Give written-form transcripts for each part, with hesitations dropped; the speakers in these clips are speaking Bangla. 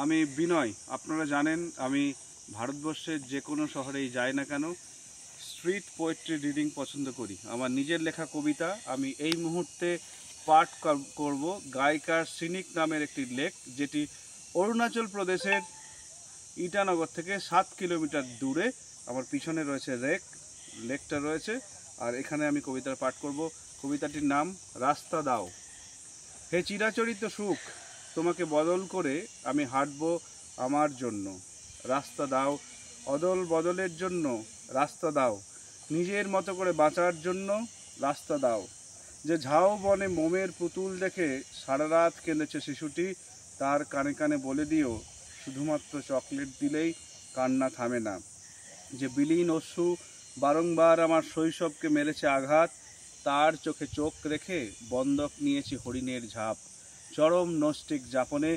আমি বিনয়। আপনারা জানেন আমি ভারতবর্ষের যে কোনো শহরেই যাই না কেন স্ট্রিট পোয়েট্রি রিডিং পছন্দ করি। আমার নিজের লেখা কবিতা আমি এই মুহূর্তে পাঠ করব গায়িকার সিনিক নামের একটি লেক, যেটি অরুণাচল প্রদেশের ইটানগর থেকে 7 কিলোমিটার দূরে। আমার পিছনে রয়েছে লেকটা রয়েছে, আর এখানে আমি কবিতার পাঠ করব। কবিতাটির নাম রাস্তা দাও। হে চিরাচরিত সুখ, তোমাকে বদল করে আমি হাঁটব আমার জন্য। রাস্তা দাও, অদল বদলের জন্য রাস্তা দাও, নিজের মতো করে বাঁচার জন্য রাস্তা দাও। যে ঝাউ বনে মোমের পুতুল দেখে সারা রাত কেঁদেছে শিশুটি, তার কানে কানে বলে দিও শুধুমাত্র চকলেট দিলেই কান্না থামে না। যে বিলীন অশ্রু বারংবার আমার শৈশবকে মেরেছে আঘাত, তার চোখে চোখ রেখে বন্ধক নিয়েছি হরিণের ঝাঁপ। চরম নৈষ্ঠিক যাপনে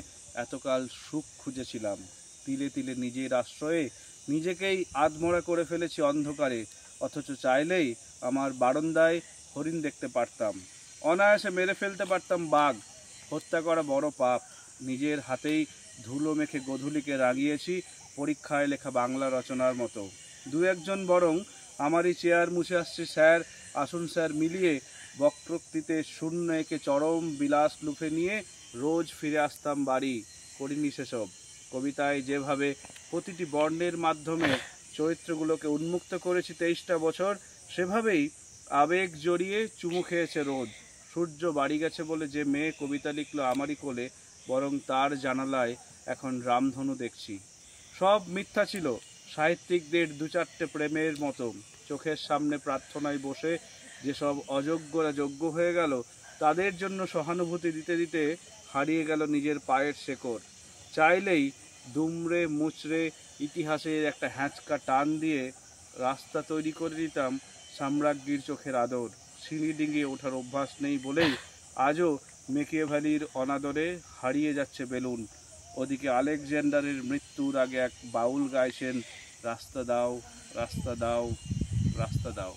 এতকাল সুখ খুঁজেছিলাম, তিলে তিলে নিজের আশ্রয়ে নিজেকেই আধমরা করে ফেলেছি অন্ধকারে। অথচ চাইলেই আমার বারান্দায় হরিণ দেখতে পারতাম, অনায়াসে মেরে ফেলতে পারতাম বাঘ। হত্যা করা বড় পাপ। নিজের হাতেই ধুলো মেখে গোধূলিকে রাঙিয়েছি পরীক্ষায় লেখা বাংলা রচনার মতো। দু একজন বরং আমারই চেয়ার মুছে আসছে স্যার, আসুন স্যার মিলিয়ে বক্রোক্তিতে শূন্য এঁকে চরম বিলাস লুফে নিয়ে রোজ ফিরে আসতাম বাড়ি। করিনি সেসব। কবিতায় যেভাবে প্রতিটি বর্ণের মাধ্যমে চরিত্রগুলোকে উন্মুক্ত করেছি 23টা বছর, সেভাবেই আবেগ জড়িয়ে চুমু খেয়েছে রোদ। সূর্য বাড়ি গেছে বলে যে মেয়ে কবিতা লিখলো আমারই কোলে, বরং তার জানালায় এখন রামধনু দেখছি। সব মিথ্যা ছিল, সাহিত্যিকদের 2-4টে প্রেমের মতো। চোখের সামনে প্রার্থনায় বসে যেসব অযোগ্যরা যোগ্য হয়ে গেল, তাদের জন্য সহানুভূতি দিতে দিতে হারিয়ে গেল নিজের পায়ের শেকড়। চাইলেই দুমড়ে মুচড়ে ইতিহাসের একটা হ্যাঁচকা টান দিয়ে রাস্তা তৈরি করে দিতাম সাম্রাজ্ঞীর চোখের আদর। সিঁড়ি ডিঙিয়ে ওঠার অভ্যাস নেই বলেই আজও মেকিয়াভেলির অনাদরে হারিয়ে যাচ্ছে বেলুন। ওদিকে আলেকজান্ডারের মৃত্যুর আগে এক বাউল গাইছেন রাস্তা দাও, রাস্তা দাও, রাস্তা দাও।